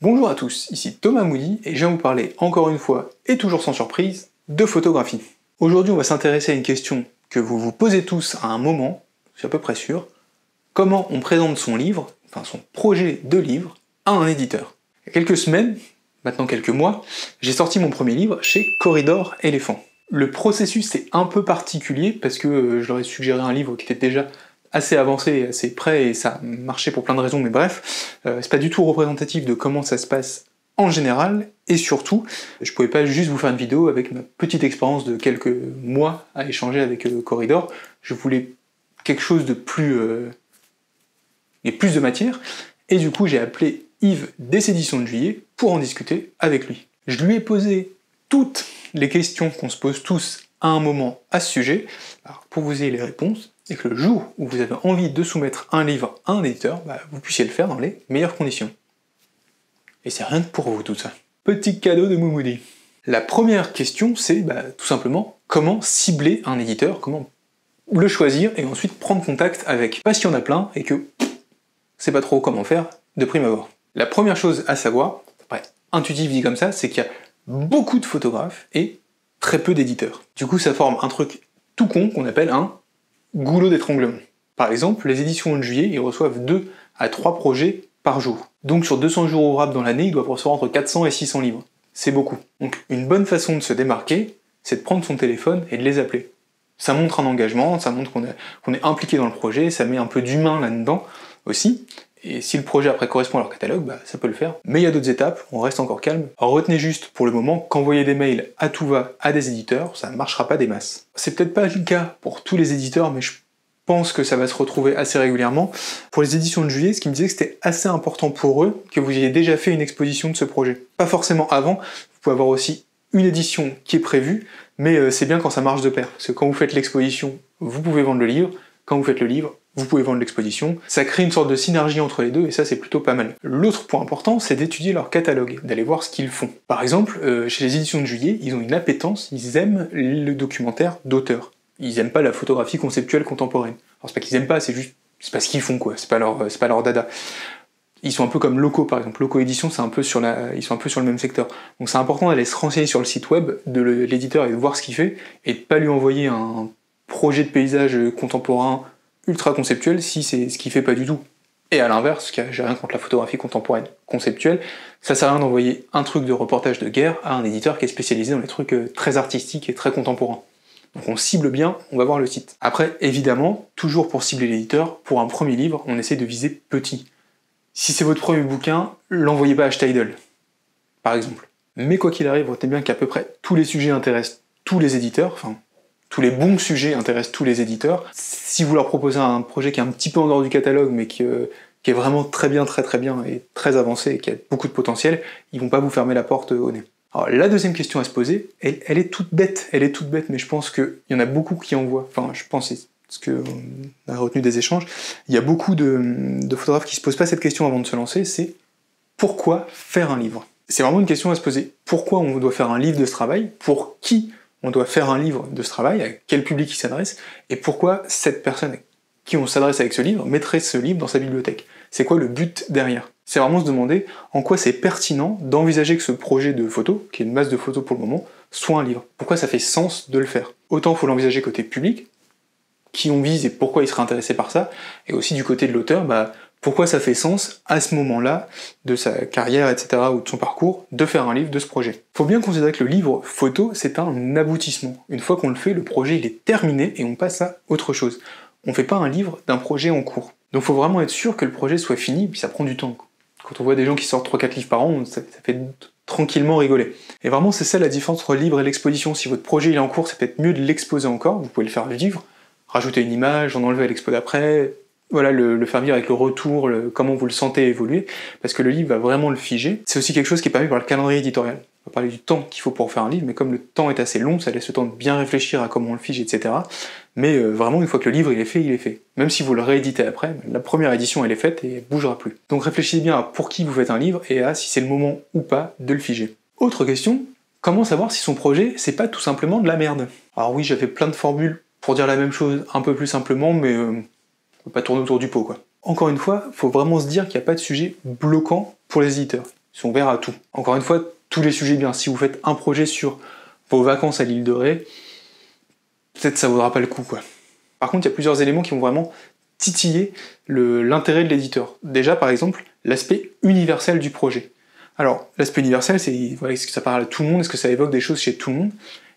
Bonjour à tous, ici Thomas Moody et je viens vous parler encore une fois, et toujours sans surprise, de photographie. Aujourd'hui on va s'intéresser à une question que vous vous posez tous à un moment, je suis à peu près sûr, comment on présente son livre, enfin son projet de livre, à un éditeur. Il y a quelques semaines, maintenant quelques mois, j'ai sorti mon premier livre chez Corridor Éléphant. Le processus est un peu particulier parce que je leur ai suggéré un livre qui était déjà assez avancé et assez prêt et ça marchait pour plein de raisons, mais bref, c'est pas du tout représentatif de comment ça se passe en général, et surtout, je pouvais pas juste vous faire une vidéo avec ma petite expérience de quelques mois à échanger avec Corridor, je voulais quelque chose de plus... et plus de matière, et du coup j'ai appelé Yves des éditions de Juillet pour en discuter avec lui. Je lui ai posé toutes les questions qu'on se pose tous à un moment à ce sujet, alors pour que vous ayez les réponses, et que le jour où vous avez envie de soumettre un livre à un éditeur, vous puissiez le faire dans les meilleures conditions. Et c'est rien que pour vous tout ça. Petit cadeau de Moumoudi. La première question c'est tout simplement comment cibler un éditeur, comment le choisir et ensuite prendre contact avec. Parce qu'il y en a plein et que c'est pas trop comment faire de prime abord. La première chose à savoir, intuitif dit comme ça, c'est qu'il y a beaucoup de photographes et très peu d'éditeurs. Du coup ça forme un truc tout con qu'on appelle un goulot d'étranglement. Par exemple, les éditions de Juillet, ils reçoivent 2 à 3 projets par jour. Donc sur 200 jours ouvrables dans l'année, ils doivent recevoir entre 400 et 600 livres. C'est beaucoup. Donc une bonne façon de se démarquer, c'est de prendre son téléphone et de les appeler. Ça montre un engagement, ça montre qu'on est impliqué dans le projet, ça met un peu d'humain là-dedans aussi, et si le projet après correspond à leur catalogue, ça peut le faire. Mais il y a d'autres étapes, on reste encore calme. Alors retenez juste pour le moment qu'envoyer des mails à tout va à des éditeurs, ça ne marchera pas des masses. C'est peut-être pas le cas pour tous les éditeurs, mais je pense que ça va se retrouver assez régulièrement. Pour les éditions de Juillet, ce qui me disait que c'était assez important pour eux que vous ayez déjà fait une exposition de ce projet. Pas forcément avant, vous pouvez avoir aussi une édition qui est prévue, mais c'est bien quand ça marche de pair. Parce que quand vous faites l'exposition, vous pouvez vendre le livre, quand vous faites le livre, vous pouvez vendre l'exposition, ça crée une sorte de synergie entre les deux, et ça c'est plutôt pas mal. L'autre point important, c'est d'étudier leur catalogue, d'aller voir ce qu'ils font. Par exemple, chez les éditions de Juillet, ils ont une appétence, ils aiment le documentaire d'auteur. Ils aiment pas la photographie conceptuelle contemporaine. Alors c'est pas qu'ils aiment pas, c'est parce qu'ils font quoi, c'est pas leur dada. Ils sont un peu comme Loco par exemple, Loco Édition, ils sont un peu sur le même secteur. Donc c'est important d'aller se renseigner sur le site web de l'éditeur et de voir ce qu'il fait, et de pas lui envoyer un projet de paysage contemporain ultra conceptuel si c'est ce qu'il fait pas du tout. Et à l'inverse, j'ai rien contre la photographie contemporaine conceptuelle, ça sert à rien d'envoyer un truc de reportage de guerre à un éditeur qui est spécialisé dans les trucs très artistiques et très contemporains. Donc on cible bien, on va voir le site. Après, évidemment, toujours pour cibler l'éditeur, pour un premier livre, on essaie de viser petit. Si c'est votre premier bouquin, l'envoyez pas à Tidal, par exemple. Mais quoi qu'il arrive, retenez bien qu'à peu près tous les sujets intéressent tous les éditeurs, enfin, tous les bons sujets intéressent tous les éditeurs. Si vous leur proposez un projet qui est un petit peu en dehors du catalogue, mais qui est vraiment très bien et très avancé et qui a beaucoup de potentiel, ils vont pas vous fermer la porte au nez. Alors la deuxième question à se poser, elle est toute bête, mais je pense qu'il y en a beaucoup qui en voient. Enfin, je pense, c'est ce qu'on a retenu des échanges, il y a beaucoup de photographes qui se posent pas cette question avant de se lancer, c'est pourquoi faire un livre? C'est vraiment une question à se poser. Pourquoi on doit faire un livre de ce travail? Pour qui on doit faire un livre de ce travail, à quel public il s'adresse, et pourquoi cette personne à qui on s'adresse avec ce livre mettrait ce livre dans sa bibliothèque. C'est quoi le but derrière? C'est vraiment se demander en quoi c'est pertinent d'envisager que ce projet de photo, qui est une masse de photos pour le moment, soit un livre. Pourquoi ça fait sens de le faire? Autant faut l'envisager côté public, qui on vise et pourquoi il serait intéressé par ça, et aussi du côté de l'auteur, pourquoi ça fait sens, à ce moment-là, de sa carrière, etc., ou de son parcours, de faire un livre de ce projet. Faut bien considérer que le livre photo, c'est un aboutissement. Une fois qu'on le fait, le projet il est terminé et on passe à autre chose. On fait pas un livre d'un projet en cours. Donc faut vraiment être sûr que le projet soit fini, puis ça prend du temps. Quand on voit des gens qui sortent 3-4 livres par an, ça fait tranquillement rigoler. Et vraiment c'est ça la différence entre le livre et l'exposition. Si votre projet il est en cours, c'est peut-être mieux de l'exposer encore, vous pouvez le faire vivre, rajouter une image, en enlever à l'expo d'après, voilà, le faire vivre avec le retour, comment vous le sentez évoluer, parce que le livre va vraiment le figer. C'est aussi quelque chose qui est permis par le calendrier éditorial. On va parler du temps qu'il faut pour faire un livre, mais comme le temps est assez long, ça laisse le temps de bien réfléchir à comment on le fige, etc. Mais vraiment, une fois que le livre il est fait, il est fait. Même si vous le rééditez après, la première édition elle est faite et elle bougera plus. Donc réfléchissez bien à pour qui vous faites un livre et à si c'est le moment ou pas de le figer. Autre question, comment savoir si son projet c'est pas tout simplement de la merde? Alors oui, j'ai fait plein de formules pour dire la même chose un peu plus simplement, mais on peut pas tourner autour du pot quoi. Encore une fois, faut vraiment se dire qu'il n'y a pas de sujet bloquant pour les éditeurs. Ils sont ouverts à tout. Encore une fois, tous les sujets bien. Si vous faites un projet sur vos vacances à l'île de Ré, peut-être ça vaudra pas le coup, quoi. Par contre, il y a plusieurs éléments qui vont vraiment titiller l'intérêt de l'éditeur. Déjà, par exemple, l'aspect universel du projet. Alors, l'aspect universel, c'est voilà, est-ce que ça parle à tout le monde, est-ce que ça évoque des choses chez tout le monde?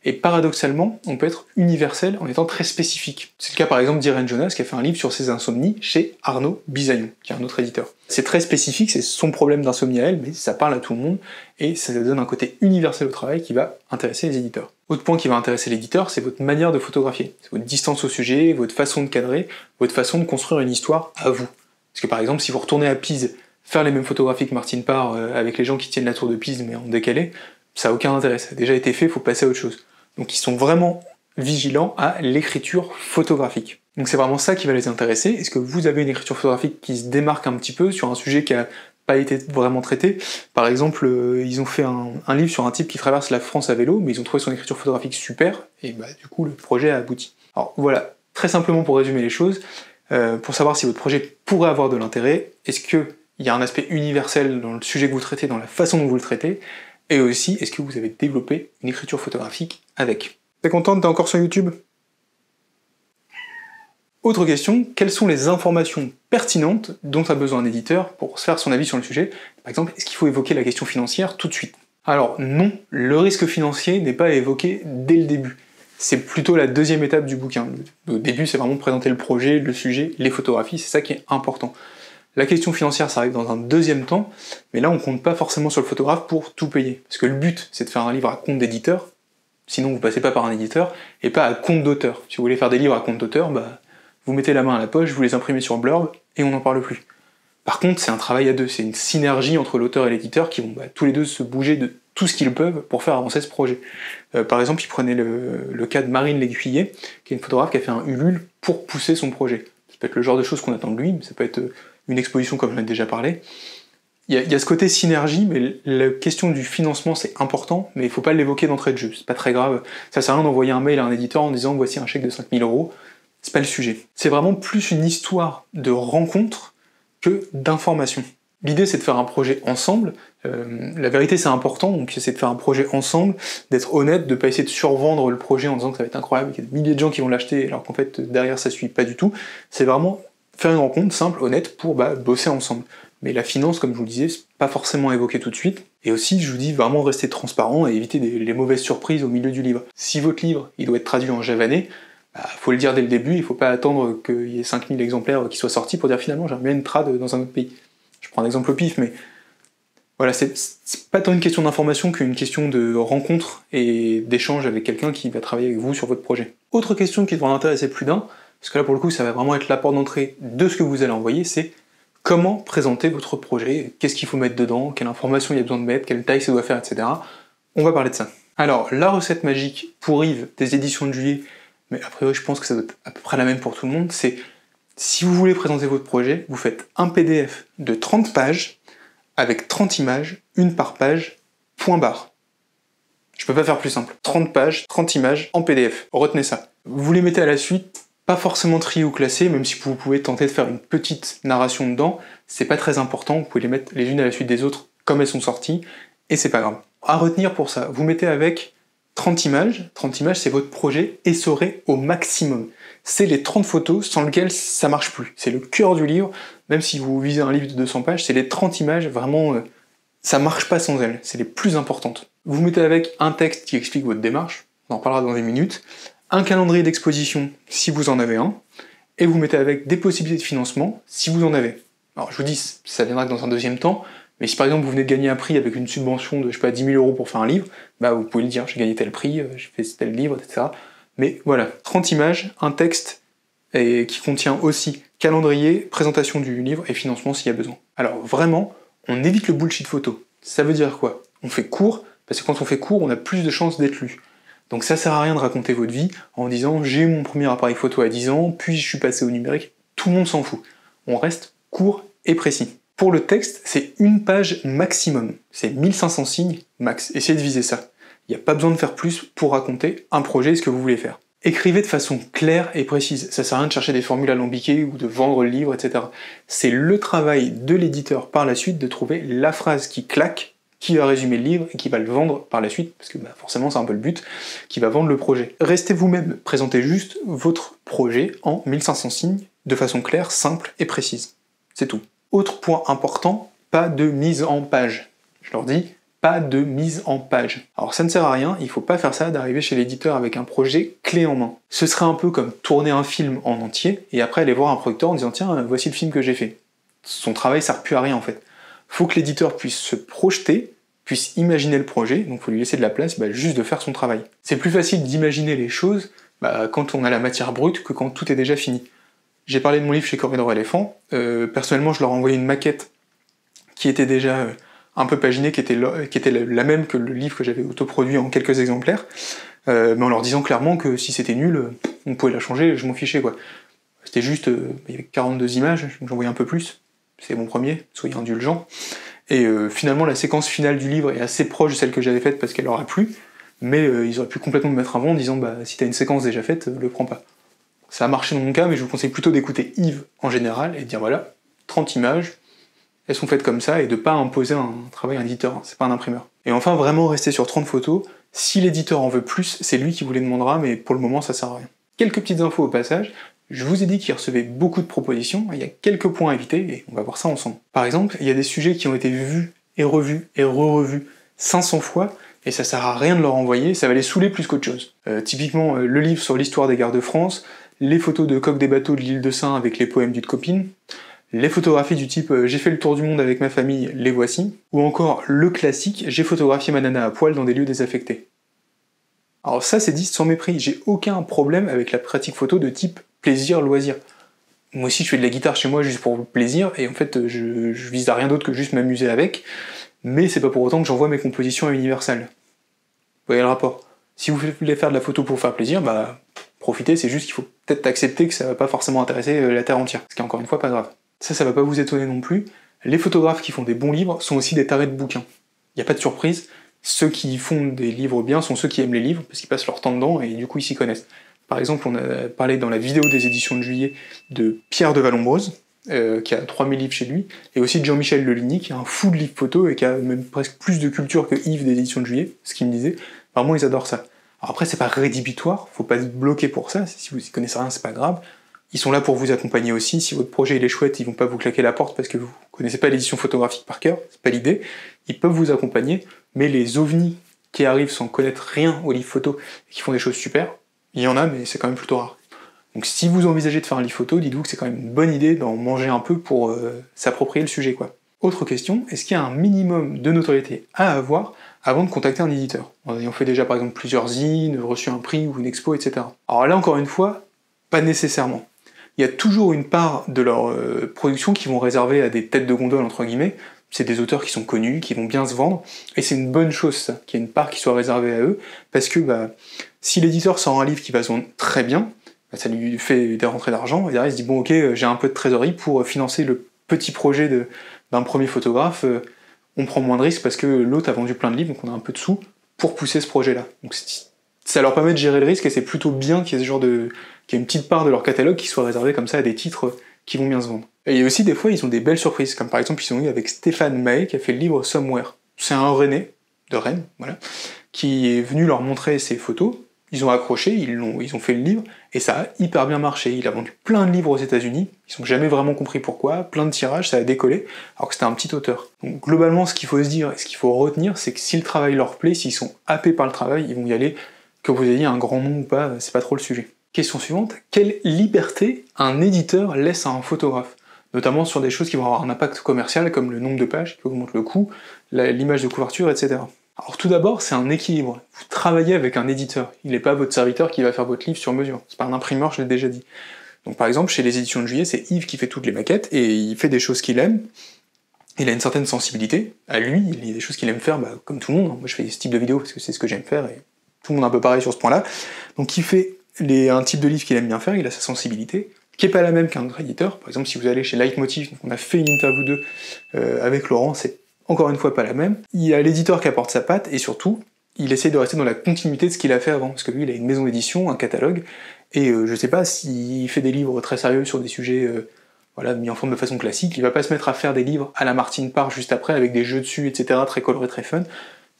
Et paradoxalement, on peut être universel en étant très spécifique. C'est le cas par exemple d'Irène Jonas qui a fait un livre sur ses insomnies chez Arnaud Bisaillon, qui est un autre éditeur. C'est très spécifique, c'est son problème d'insomnie à elle, mais ça parle à tout le monde, et ça donne un côté universel au travail qui va intéresser les éditeurs. Autre point qui va intéresser l'éditeur, c'est votre manière de photographier. C'est votre distance au sujet, votre façon de cadrer, votre façon de construire une histoire à vous. Parce que par exemple, si vous retournez à Pise, faire les mêmes photographies que Martine Parr avec les gens qui tiennent la tour de Pise mais en décalé, ça n'a aucun intérêt, ça a déjà été fait, il faut passer à autre chose. Donc ils sont vraiment vigilants à l'écriture photographique. Donc c'est vraiment ça qui va les intéresser. Est-ce que vous avez une écriture photographique qui se démarque un petit peu sur un sujet qui n'a pas été vraiment traité? Par exemple, ils ont fait un livre sur un type qui traverse la France à vélo, mais ils ont trouvé son écriture photographique super, et bah du coup le projet a abouti. Alors voilà, très simplement pour résumer les choses, pour savoir si votre projet pourrait avoir de l'intérêt, est-ce qu'il y a un aspect universel dans le sujet que vous traitez, dans la façon dont vous le traitez, et aussi, est-ce que vous avez développé une écriture photographique avec? T'es contente, t'es encore sur YouTube? Autre question, quelles sont les informations pertinentes dont a besoin un éditeur pour se faire son avis sur le sujet? Par exemple, est-ce qu'il faut évoquer la question financière tout de suite? Alors non, le risque financier n'est pas évoqué dès le début. C'est plutôt la deuxième étape du bouquin. Au début, c'est vraiment présenter le projet, le sujet, les photographies, c'est ça qui est important. La question financière, ça arrive dans un deuxième temps, mais là on compte pas forcément sur le photographe pour tout payer. Parce que le but, c'est de faire un livre à compte d'éditeur, sinon vous passez pas par un éditeur, et pas à compte d'auteur. Si vous voulez faire des livres à compte d'auteur, bah, vous mettez la main à la poche, vous les imprimez sur Blurb, et on n'en parle plus. Par contre, c'est un travail à deux, c'est une synergie entre l'auteur et l'éditeur qui vont tous les deux se bouger de tout ce qu'ils peuvent pour faire avancer ce projet. Par exemple, il prenait le cas de Marine Lécuyer, qui est une photographe qui a fait un Ulule pour pousser son projet. Ça peut être le genre de choses qu'on attend de lui, mais ça peut être une exposition comme j'en ai déjà parlé. Il y a ce côté synergie, mais la question du financement c'est important, mais il faut pas l'évoquer d'entrée de jeu, c'est pas très grave. Ça sert à rien d'envoyer un mail à un éditeur en disant voici un chèque de 5000 €, c'est pas le sujet. C'est vraiment plus une histoire de rencontre que d'information. L'idée c'est de faire un projet ensemble, la vérité c'est important, donc c'est de faire un projet ensemble, d'être honnête, de pas essayer de survendre le projet en disant que ça va être incroyable, qu'il y a des milliers de gens qui vont l'acheter alors qu'en fait derrière ça suit pas du tout. C'est vraiment faire une rencontre simple, honnête, pour bosser ensemble. Mais la finance, comme je vous le disais, c'est pas forcément évoqué tout de suite. Et aussi, je vous dis vraiment rester transparent et éviter les mauvaises surprises au milieu du livre. Si votre livre, il doit être traduit en javanais, faut le dire dès le début, il faut pas attendre qu'il y ait 5000 exemplaires qui soient sortis pour dire finalement j'aimerais bien une trad dans un autre pays. Je prends un exemple au pif, mais voilà, c'est pas tant une question d'information qu'une question de rencontre et d'échange avec quelqu'un qui va travailler avec vous sur votre projet. Autre question qui devrait en intéresser plus d'un, parce que là pour le coup ça va vraiment être la porte d'entrée de ce que vous allez envoyer, c'est comment présenter votre projet, qu'est-ce qu'il faut mettre dedans, quelle information il y a besoin de mettre, quelle taille ça doit faire, etc. On va parler de ça. Alors, la recette magique pour Yves des éditions de Juillet, mais a priori je pense que ça doit être à peu près la même pour tout le monde, c'est si vous voulez présenter votre projet, vous faites un PDF de 30 pages avec 30 images, une par page, point barre. Je peux pas faire plus simple. 30 pages, 30 images en PDF. Retenez ça. Vous les mettez à la suite, pas forcément triés ou classés, même si vous pouvez tenter de faire une petite narration dedans, c'est pas très important, vous pouvez les mettre les unes à la suite des autres comme elles sont sorties, et c'est pas grave. À retenir pour ça, vous mettez avec 30 images c'est votre projet essoré au maximum. C'est les 30 photos sans lesquelles ça marche plus. C'est le cœur du livre, même si vous visez un livre de 200 pages, c'est les 30 images, vraiment, ça marche pas sans elles, c'est les plus importantes. Vous mettez avec un texte qui explique votre démarche, on en parlera dans des minutes, un calendrier d'exposition si vous en avez un, et vous mettez avec des possibilités de financement si vous en avez. Alors je vous dis, ça viendra dans un deuxième temps, mais si par exemple vous venez de gagner un prix avec une subvention de, je sais pas, 10 000 € pour faire un livre, vous pouvez le dire, j'ai gagné tel prix, j'ai fait tel livre, etc. Mais voilà, 30 images, un texte qui contient aussi calendrier, présentation du livre et financement s'il y a besoin. Alors vraiment, on évite le bullshit photo. Ça veut dire quoi? On fait court, parce que quand on fait court, on a plus de chances d'être lu. Donc ça sert à rien de raconter votre vie en disant j'ai eu mon premier appareil photo à 10 ans, puis je suis passé au numérique, tout le monde s'en fout. On reste court et précis. Pour le texte, c'est une page maximum, c'est 1500 signes max, essayez de viser ça. Il n'y a pas besoin de faire plus pour raconter un projet et ce que vous voulez faire. Écrivez de façon claire et précise, ça sert à rien de chercher des formules alambiquées ou de vendre le livre, etc. C'est le travail de l'éditeur par la suite de trouver la phrase qui claque qui va résumer le livre et qui va le vendre par la suite, parce que forcément c'est un peu le but, qui va vendre le projet. Restez vous-même, présentez juste votre projet en 1500 signes, de façon claire, simple et précise. C'est tout. Autre point important, pas de mise en page. Je leur dis, pas de mise en page. Alors ça ne sert à rien, il faut pas faire ça d'arriver chez l'éditeur avec un projet clé en main. Ce serait un peu comme tourner un film en entier, et après aller voir un producteur en disant tiens, voici le film que j'ai fait. Son travail sert plus à rien en fait. Faut que l'éditeur puisse se projeter, puisse imaginer le projet, donc faut lui laisser de la place juste de faire son travail. C'est plus facile d'imaginer les choses quand on a la matière brute que quand tout est déjà fini. J'ai parlé de mon livre chez Corridor Éléphant, personnellement je leur ai envoyé une maquette qui était déjà un peu paginée, qui était la même que le livre que j'avais autoproduit en quelques exemplaires, mais en leur disant clairement que si c'était nul, on pouvait la changer, je m'en fichais quoi. C'était juste, il y avait 42 images, donc j'en voyais un peu plus, c'est mon premier, soyez indulgents. Et finalement la séquence finale du livre est assez proche de celle que j'avais faite parce qu'elle leur a plu, mais ils auraient pu complètement me mettre avant en disant si t'as une séquence déjà faite, le prends pas. Ça a marché dans mon cas, mais je vous conseille plutôt d'écouter Yves en général et de dire voilà, 30 images, elles sont faites comme ça, et de pas imposer un travail à un éditeur, c'est pas un imprimeur. Et enfin, vraiment rester sur 30 photos, si l'éditeur en veut plus, c'est lui qui vous les demandera, mais pour le moment ça sert à rien. Quelques petites infos au passage, je vous ai dit qu'il recevait beaucoup de propositions, il y a quelques points à éviter, et on va voir ça ensemble. Par exemple, il y a des sujets qui ont été vus et revus 500 fois, et ça sert à rien de leur envoyer, ça va les saouler plus qu'autre chose. Typiquement, le livre sur l'histoire des gares de France, les photos de coques des bateaux de l'île de Sein avec les poèmes d'une copine, les photographies du type j'ai fait le tour du monde avec ma famille, les voici, ou encore le classique j'ai photographié ma nana à poil dans des lieux désaffectés. Alors ça c'est dit sans mépris, j'ai aucun problème avec la pratique photo de type plaisir-loisir. Moi aussi je fais de la guitare chez moi juste pour le plaisir, et en fait je vise à rien d'autre que juste m'amuser avec, mais c'est pas pour autant que j'envoie mes compositions à Universal. Vous voyez le rapport. Si vous voulez faire de la photo pour faire plaisir, profitez, c'est juste qu'il faut peut-être accepter que ça va pas forcément intéresser la Terre entière, ce qui est encore une fois pas grave. Ça va pas vous étonner non plus, les photographes qui font des bons livres sont aussi des tarés de bouquins. Y a pas de surprise, ceux qui font des livres bien sont ceux qui aiment les livres, parce qu'ils passent leur temps dedans et du coup ils s'y connaissent. Par exemple, on a parlé dans la vidéo des éditions de juillet de Pierre de Vallombreuse, qui a 3000 livres chez lui, et aussi de Jean-Michel Leligny, qui a un fou de livres photos et qui a même presque plus de culture que Yves des éditions de juillet, ce qu'il me disait. Vraiment, ils adorent ça. Alors après, c'est pas rédhibitoire, faut pas se bloquer pour ça, si vous y connaissez rien, c'est pas grave. Ils sont là pour vous accompagner aussi, si votre projet il est chouette, ils vont pas vous claquer la porte parce que vous connaissez pas l'édition photographique par cœur, c'est pas l'idée. Ils peuvent vous accompagner, mais les ovnis qui arrivent sans connaître rien au livre photo et qui font des choses super, il y en a, mais c'est quand même plutôt rare. Donc si vous envisagez de faire un livre photo, dites-vous que c'est quand même une bonne idée d'en manger un peu pour s'approprier le sujet, quoi. Autre question, est-ce qu'il y a un minimum de notoriété à avoir avant de contacter un éditeur, en ayant fait déjà par exemple plusieurs zines, reçu un prix ou une expo, etc. Alors là encore une fois, pas nécessairement. Il y a toujours une part de leur production qui vont réserver à des têtes de gondole, entre guillemets, c'est des auteurs qui sont connus, qui vont bien se vendre, et c'est une bonne chose ça, qu'il y ait une part qui soit réservée à eux, parce que si l'éditeur sort un livre qui va se vendre très bien, ça lui fait des rentrées d'argent, et derrière il se dit bon ok, j'ai un peu de trésorerie pour financer le petit projet d'un premier photographe, on prend moins de risques parce que l'autre a vendu plein de livres, donc on a un peu de sous pour pousser ce projet-là. Donc ça leur permet de gérer le risque, et c'est plutôt bien qu'il y ait qu'il y ait une petite part de leur catalogue qui soit réservée comme ça à des titres qui vont bien se vendre. Et aussi des fois ils ont des belles surprises, comme par exemple ils ont eu avec Stéphane Mahé qui a fait le livre Somewhere. C'est un Rennais, de Rennes, voilà, qui est venu leur montrer ses photos, ils ont accroché, ils ont fait le livre, et ça a hyper bien marché. Il a vendu plein de livres aux États-Unis, ils n'ont jamais vraiment compris pourquoi, plein de tirages, ça a décollé, alors que c'était un petit auteur. Donc globalement, ce qu'il faut se dire et ce qu'il faut retenir, c'est que si le travail leur plaît, s'ils sont happés par le travail, ils vont y aller, que vous ayez un grand nom ou pas, c'est pas trop le sujet. Question suivante, quelle liberté un éditeur laisse à un photographe? Notamment sur des choses qui vont avoir un impact commercial, comme le nombre de pages, qui augmente le coût, l'image de couverture, etc. Alors tout d'abord, c'est un équilibre. Vous travaillez avec un éditeur, il n'est pas votre serviteur qui va faire votre livre sur mesure. C'est pas un imprimeur, je l'ai déjà dit. Donc par exemple, chez les éditions de juillet, c'est Yves qui fait toutes les maquettes, et il fait des choses qu'il aime. Il a une certaine sensibilité, à lui, il y a des choses qu'il aime faire, comme tout le monde. Moi je fais ce type de vidéo parce que c'est ce que j'aime faire, et tout le monde est un peu pareil sur ce point-là. Donc il fait un type de livre qu'il aime bien faire, il a sa sensibilité, qui est pas la même qu'un autre éditeur. Par exemple, si vous allez chez Leitmotiv, donc on a fait une interview d'eux avec Laurent, c'est encore une fois pas la même. Il y a l'éditeur qui apporte sa patte, et surtout, il essaie de rester dans la continuité de ce qu'il a fait avant, parce que lui, il a une maison d'édition, un catalogue, et je sais pas s'il fait des livres très sérieux sur des sujets voilà, mis en forme de façon classique. Il va pas se mettre à faire des livres à la Martine Parr juste après, avec des jeux dessus, etc., très colorés, très fun.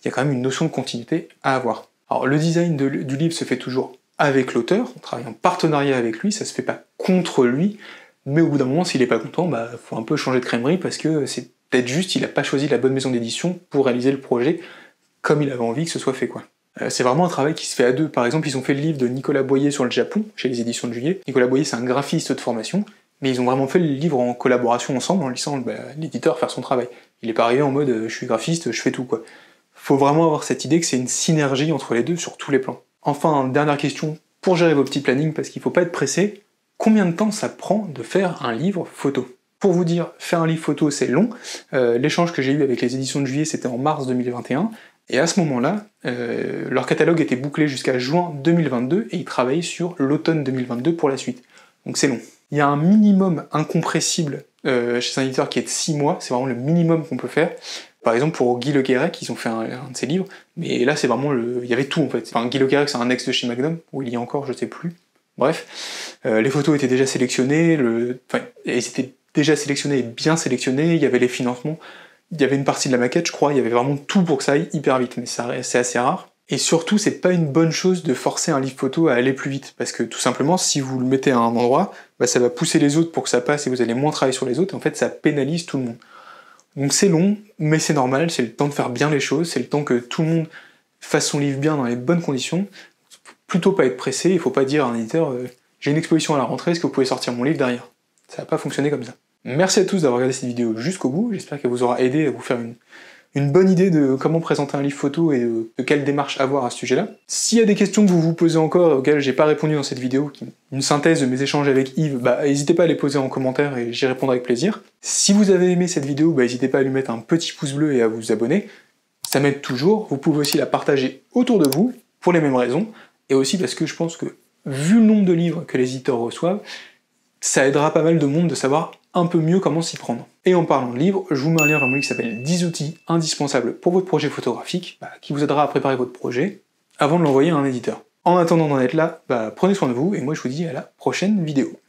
Il y a quand même une notion de continuité à avoir. Alors le design du livre se fait toujours avec l'auteur, on travaille en partenariat avec lui, ça se fait pas contre lui, mais au bout d'un moment, s'il est pas content, bah faut un peu changer de crèmerie, parce que c'est peut-être juste, il a pas choisi la bonne maison d'édition pour réaliser le projet comme il avait envie que ce soit fait, quoi. C'est vraiment un travail qui se fait à deux. Par exemple, ils ont fait le livre de Nicolas Boyer sur le Japon, chez les éditions de Juillet. Nicolas Boyer, c'est un graphiste de formation, mais ils ont vraiment fait le livre en collaboration ensemble, en laissant l'éditeur faire son travail. Il est pas arrivé en mode je suis graphiste, je fais tout, quoi. Faut vraiment avoir cette idée que c'est une synergie entre les deux sur tous les plans. Enfin, dernière question pour gérer vos petits plannings, parce qu'il faut pas être pressé. Combien de temps ça prend de faire un livre photo? Pour vous dire, faire un livre photo c'est long. L'échange que j'ai eu avec les éditions de Juillet, c'était en mars 2021, et à ce moment-là, leur catalogue était bouclé jusqu'à juin 2022, et ils travaillaient sur l'automne 2022 pour la suite. Donc c'est long. Il y a un minimum incompressible chez un éditeur qui est de 6 mois, c'est vraiment le minimum qu'on peut faire. Par exemple, pour Guy Le Guérec, ils ont fait un de ses livres, mais là c'est vraiment il y avait tout en fait. Enfin, Guy Le Guérec, c'est un ex de chez Magnum, où il y a encore, je sais plus. Bref, les photos étaient déjà sélectionnées, elles étaient déjà sélectionnées et bien sélectionnées, il y avait les financements, il y avait une partie de la maquette, je crois, il y avait vraiment tout pour que ça aille hyper vite, mais c'est assez rare. Et surtout, c'est pas une bonne chose de forcer un livre photo à aller plus vite, parce que tout simplement, si vous le mettez à un endroit, bah, ça va pousser les autres pour que ça passe et vous allez moins travailler sur les autres, et en fait ça pénalise tout le monde. Donc c'est long, mais c'est normal, c'est le temps de faire bien les choses, c'est le temps que tout le monde fasse son livre bien dans les bonnes conditions. Faut plutôt pas être pressé, il faut pas dire à un éditeur j'ai une exposition à la rentrée, est-ce que vous pouvez sortir mon livre derrière? Ça va pas fonctionner comme ça. Merci à tous d'avoir regardé cette vidéo jusqu'au bout, j'espère qu'elle vous aura aidé à vous faire une bonne idée de comment présenter un livre photo et de quelle démarche avoir à ce sujet-là. S'il y a des questions que vous vous posez encore, auxquelles j'ai pas répondu dans cette vidéo, une synthèse de mes échanges avec Yves, bah n'hésitez pas à les poser en commentaire et j'y répondrai avec plaisir. Si vous avez aimé cette vidéo, bah n'hésitez pas à lui mettre un petit pouce bleu et à vous abonner, ça m'aide toujours. Vous pouvez aussi la partager autour de vous, pour les mêmes raisons, et aussi parce que je pense que, vu le nombre de livres que les éditeurs reçoivent, ça aidera pas mal de monde de savoir un peu mieux comment s'y prendre. Et en parlant de livres, je vous mets un lien vers mon livre qui s'appelle 10 outils indispensables pour votre projet photographique, qui vous aidera à préparer votre projet avant de l'envoyer à un éditeur. En attendant d'en être là, prenez soin de vous, et moi je vous dis à la prochaine vidéo.